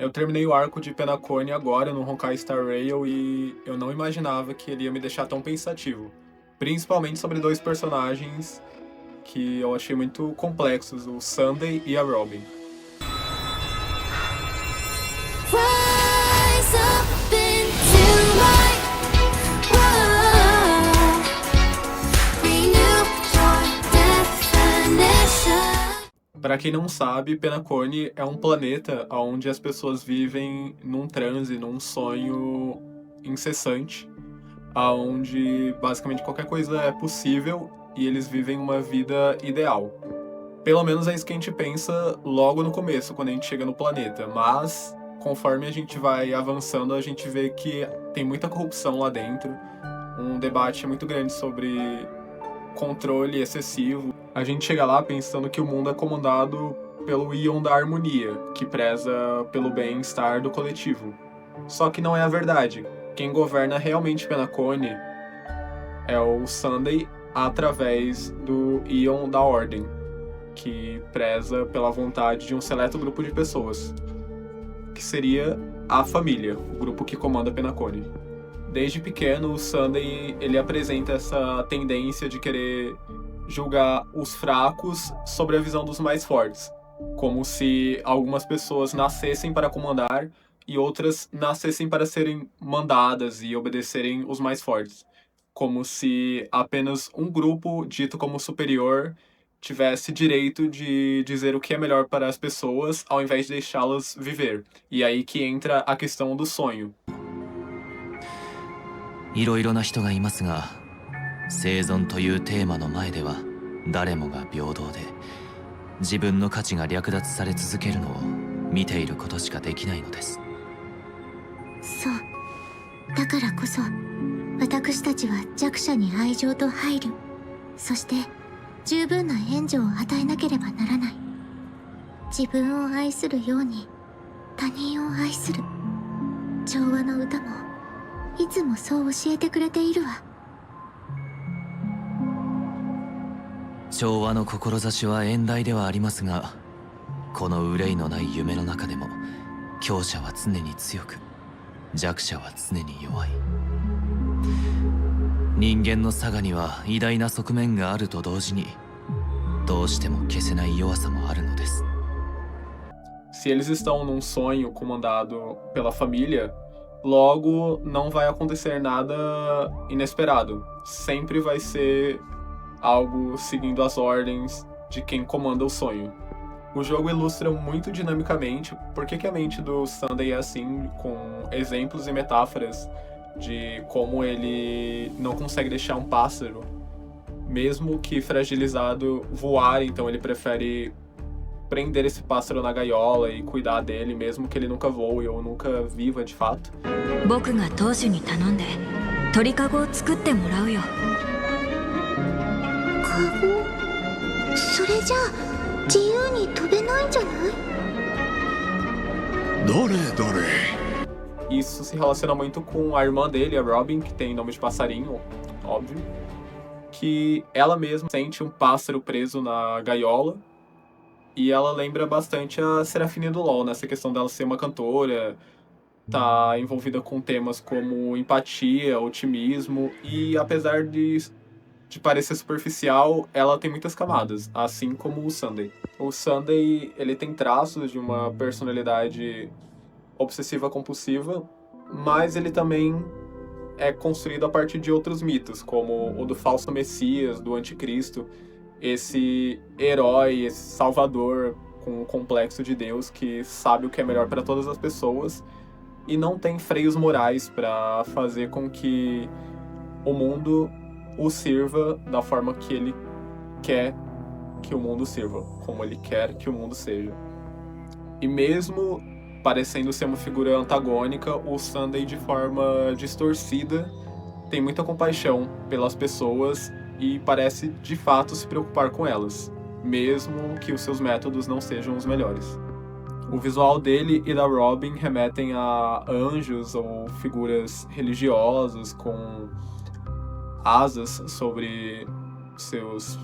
Eu terminei o arco de Penacony agora no Honkai Star Rail e eu não imaginava que ele ia me deixar tão pensativo. Principalmente sobre dois personagens que eu achei muito complexos, o Sunday e a Robin. Rise up into my world. Renew your definition. Para quem não sabe, Penacony é um planeta onde as pessoas vivem num transe, num sonho incessante, onde basicamente qualquer coisa é possível e eles vivem uma vida ideal. Pelo menos é isso que a gente pensa logo no começo, quando a gente chega no planeta, mas conforme a gente vai avançando, a gente vê que tem muita corrupção lá dentro, um debate muito grande sobre controle excessivo. A gente chega lá pensando que o mundo é comandado pelo Ion da harmonia, que preza pelo bem-estar do coletivo. Só que não é a verdade. Quem governa realmente Penacony é o Sunday através do Ion da Ordem, que preza pela vontade de um seleto grupo de pessoas, que seria a família, o grupo que comanda Penacony. Desde pequeno, o Sunday ele apresenta essa tendência de querer julgar os fracos sobre a visão dos mais fortes, como se algumas pessoas nascessem para comandar e outras nascessem para serem mandadas e obedecerem os mais fortes, como se apenas um grupo dito como superior tivesse direito de dizer o que é melhor para as pessoas ao invés de deixá-las viver. E aí que entra a questão do sonho. いろいろな人がいますが、生存というテーマの前では誰もが平等で、自分の価値が略奪され続けるのを見ていることしかできないのです。そう。だからこそ、私たちは弱者に愛情と配慮、そして十分な援助を与えなければならない。自分を愛するように他人を愛する。調和の歌もいつもそう教えてくれているわ。調和の志は遠大ではありますが、この憂いのない夢の中でも強者は常に強く、弱者は常に弱い。人間の性には偉大な側面があると同時に、どうしても消せない弱さもあるのです。Se eles estão num sonho comandado pela família, logo não vai acontecer nada inesperado. Sempre vai ser algo seguindo as ordens de quem comanda o sonho. O jogo ilustra muito dinamicamente por que a mente do Sunday é assim, com exemplos e metáforas de como ele não consegue deixar um pássaro, mesmo que fragilizado, voar, então ele prefere prender esse pássaro na gaiola e cuidar dele, mesmo que ele nunca voe ou nunca viva de fato. 僕が当主に頼んで鳥かごを作ってもらうよ。カゴ？それじゃあ自由に飛べないんじゃない？どれどれ。 Isso se relaciona muito com a irmã dele, a Robin, que tem nome de passarinho, óbvio, que ela mesma sente um pássaro preso na gaiola. E ela lembra bastante a Serafine do LoL, nessa questão dela ser uma cantora, tá envolvida com temas como empatia, otimismo, e apesar de parecer superficial, ela tem muitas camadas, assim como o Sunday. O Sunday, ele tem traços de uma personalidade obsessiva-compulsiva, mas ele também é construído a partir de outros mitos, como o do falso Messias, do Anticristo, esse herói, esse salvador com o complexo de Deus que sabe o que é melhor para todas as pessoas e não tem freios morais para fazer com que o mundo o sirva da forma que ele quer que o mundo sirva, como ele quer que o mundo seja. E mesmo parecendo ser uma figura antagônica, o Sunday, de forma distorcida, tem muita compaixão pelas pessoas e parece de fato se preocupar com elas, mesmo que os seus métodos não sejam os melhores. O visual dele e da Robin remetem a anjos ou figuras religiosas com asas sobre seus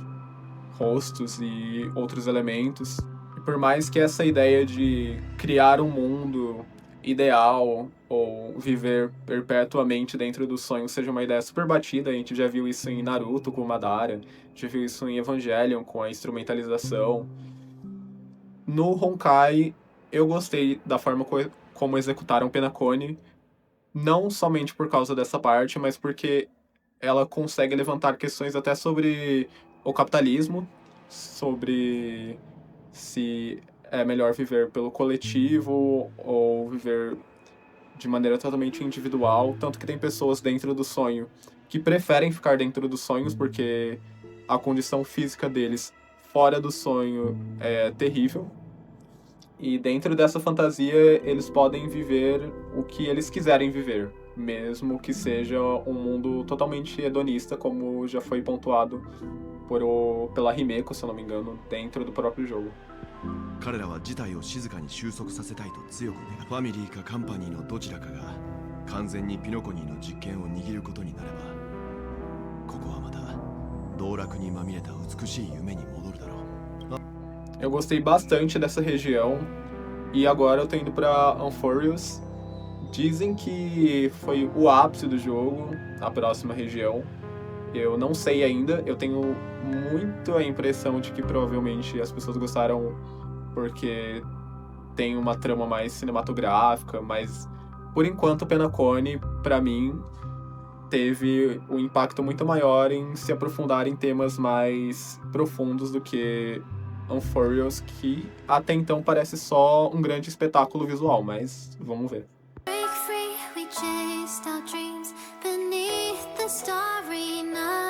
rostos e outros elementos. E por mais que essa ideia de criar um mundo ideal ou viver perpetuamente dentro do sonho seja uma ideia super batida, a gente já viu isso em Naruto com o Madara, já viu isso em Evangelion com a instrumentalização. No Honkai, eu gostei da forma como executaram Penacone, não somente por causa dessa parte, mas porque ela consegue levantar questões até sobre o capitalismo, sobre se é melhor viver pelo coletivo ou viver de maneira totalmente individual. Tanto que tem pessoas dentro do sonho que preferem ficar dentro dos sonhos porque a condição física deles fora do sonho é terrível. E dentro dessa fantasia, eles podem viver o que eles quiserem viver, mesmo que seja um mundo totalmente hedonista, como já foi pontuado pela Himeko, se eu não me engano, dentro do próprio jogo. 彼らは事態を静かに収束させたいと強く願う。ファミリーかカンパニーのどちらかが完全にピノコニーの実権を握ることになれば、ここはまた道楽にまみれた美しい夢に戻るだろう。 Eu gostei bastante dessa região e agora eu tô indo pra Amphoreos. Dizem que foi o ápice do jogo, a próxima região. Eu não sei ainda, eu tenho muito a impressão de que provavelmente as pessoas gostaram porque tem uma trama mais cinematográfica, mas por enquanto Penacone, pra mim, teve um impacto muito maior em se aprofundar em temas mais profundos do que Amphoreos, que até então parece só um grande espetáculo visual, mas vamos ver. Break free, we chased our dreams beneath the starry night.